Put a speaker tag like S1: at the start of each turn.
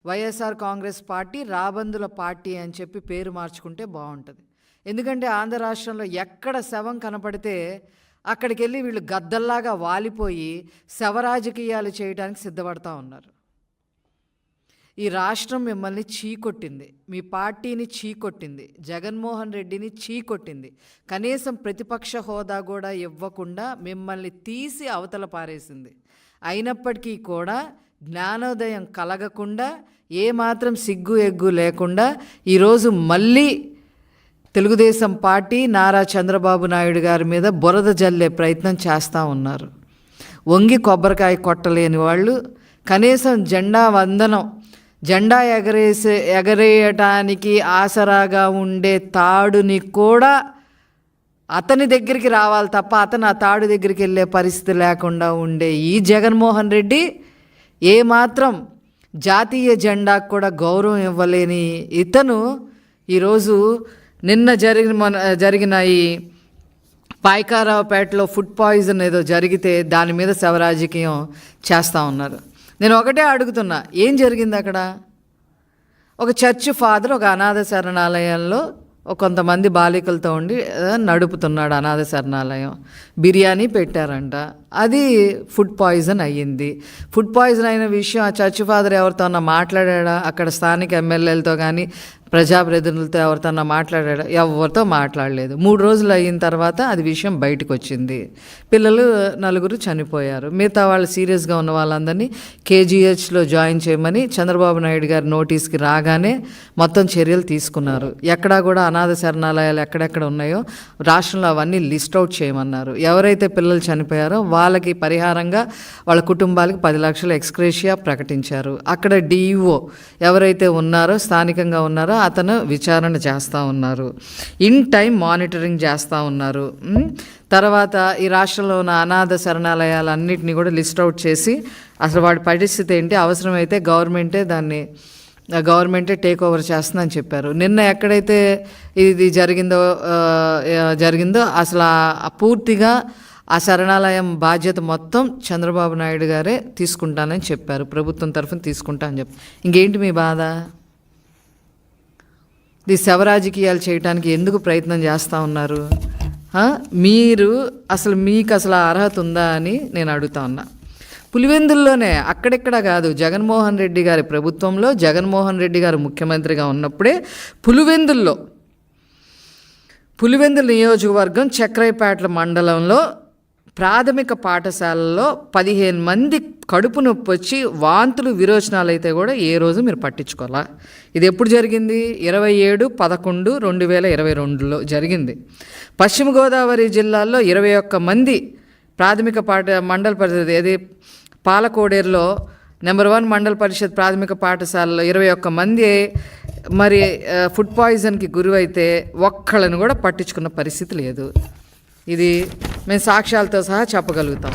S1: YSR Congress party రాబందుల party అని చెప్పి పేరు మార్చుకుంటే బాగుంటుంది. ఎందుకంటే ఆంధ్ర రాష్ట్రంలో ఎక్కడ శవం కనపడితే అక్కడికి వెళ్ళి వీళ్ళు గద్దల్లాగా వాలిపోయి శవరాజకీయాలు చేయడానికి సిద్ధపడతా ఉన్నారు. ఈ రాష్ట్రం మిమ్మల్ని చీకొట్టింది, మీ పార్టీని చీకొట్టింది, జగన్మోహన్ రెడ్డిని చీకొట్టింది. కనీసం ప్రతిపక్ష హోదా కూడా ఇవ్వకుండా మిమ్మల్ని తీసి అవతల పారేసింది. అయినప్పటికీ కూడా జ్ఞానోదయం కలగకుండా, ఏమాత్రం సిగ్గు ఎగ్గు లేకుండా ఈరోజు మళ్ళీ తెలుగుదేశం పార్టీ నారా చంద్రబాబు నాయుడు గారి మీద బురద జల్లే ప్రయత్నం చేస్తూ ఉన్నారు. వంగి కొబ్బరికాయ కొట్టలేని వాళ్ళు కనీసం జెండా వందనం, జెండా ఎగరేయటానికి ఆసరాగా ఉండే తాడుని కూడా అతని దగ్గరికి రావాలి తప్ప అతను ఆ తాడు దగ్గరికి వెళ్ళే పరిస్థితి లేకుండా ఉండే ఈ జగన్మోహన్ రెడ్డి ఏమాత్రం జాతీయ జెండాకు కూడా గౌరవం ఇవ్వలేని ఇతను ఈరోజు నిన్న జరిగిన ఈ పాయకారావుపేటలో ఫుడ్ పాయిజన్ ఏదో జరిగితే దాని మీద శవరాజకీయం చేస్తూ ఉన్నారు. నేను ఒకటే అడుగుతున్నా, ఏం జరిగింది అక్కడ? ఒక చర్చ్ ఫాదర్ ఒక అనాథ శరణాలయంలో కొంతమంది బాలికలతో ఉండి నడుపుతున్నాడు అనాథ శరణాలయం. బిర్యానీ పెట్టారంట, అది ఫుడ్ పాయిజన్ అయ్యింది. ఫుడ్ పాయిజన్ అయిన విషయం ఆ చర్చ్ ఫాదర్ ఎవరితో మాట్లాడా? అక్కడ స్థానిక ఎమ్మెల్యేలతో కానీ ప్రజాప్రతినిధులతో ఎవరితో మాట్లాడా? ఎవరితో మాట్లాడలేదు. 3 రోజులు అయిన తర్వాత అది విషయం బయటకు వచ్చింది. పిల్లలు 4 చనిపోయారు. మిగతా వాళ్ళు సీరియస్గా ఉన్న వాళ్ళందరినీ కేజీహెచ్లో జాయిన్ చేయమని చంద్రబాబు నాయుడు గారి నోటీస్కి రాగానే మొత్తం చర్యలు తీసుకున్నారు. ఎక్కడా కూడా అనాథ శరణాలయాలు ఎక్కడెక్కడ ఉన్నాయో రాష్ట్రంలో అవన్నీ లిస్ట్ అవుట్ చేయమన్నారు. ఎవరైతే పిల్లలు చనిపోయారో వాళ్ళకి పరిహారంగా వాళ్ళ కుటుంబాలకు 10 లక్షల ఎక్స్గ్రేషియా ప్రకటించారు. అక్కడ డిఈఓ ఎవరైతే ఉన్నారో స్థానికంగా ఉన్నారో అతను విచారణ చేస్తూ ఉన్నారు. ఇన్ టైం మానిటరింగ్ చేస్తూ ఉన్నారు. తర్వాత ఈ రాష్ట్రంలో ఉన్న అనాథ శరణాలయాలన్నింటినీ కూడా లిస్ట్ అవుట్ చేసి అసలు వాడి పరిస్థితి ఏంటి, అవసరమైతే గవర్నమెంటే టేక్ ఓవర్ చేస్తుందని చెప్పారు. నిన్న ఎక్కడైతే ఇది జరిగిందో అసలు పూర్తిగా ఆ శరణాలయం బాధ్యత మొత్తం చంద్రబాబు నాయుడు గారే తీసుకుంటానని చెప్పారు. ప్రభుత్వం తరఫున తీసుకుంటా అని చెప్పి. ఇంకేంటి మీ బాధ? ఈ శవరాజకీయాలు చేయడానికి ఎందుకు ప్రయత్నం చేస్తూ ఉన్నారు? మీకు అసలు అర్హత ఉందా అని నేను అడుగుతా ఉన్నా. పులివెందుల్లోనే, అక్కడెక్కడ కాదు, జగన్మోహన్ రెడ్డి గారి ప్రభుత్వంలో జగన్మోహన్ రెడ్డి గారు ముఖ్యమంత్రిగా ఉన్నప్పుడే పులివెందుల నియోజకవర్గం చక్రైపేటల మండలంలో ప్రాథమిక పాఠశాలలో 15 మంది కడుపు నొప్పి వచ్చి వాంతులు విరోచనాలు అయితే కూడా ఏ రోజు మీరు పట్టించుకోవాలా? ఇది ఎప్పుడు జరిగింది? 27/11/2022లో జరిగింది. పశ్చిమ గోదావరి జిల్లాలో 21 మంది ప్రాథమిక మండల పరిషత్, ఏది పాలకోడేరులో నెంబర్ 1 మండల పరిషత్ ప్రాథమిక పాఠశాలలో 21 మంది మరి ఫుడ్ పాయిజన్కి గురైతే ఒక్కళ్ళని కూడా పట్టించుకున్న పరిస్థితి లేదు. ఇది మేము సాక్ష్యాలతో సహా చెప్పగలుగుతాం.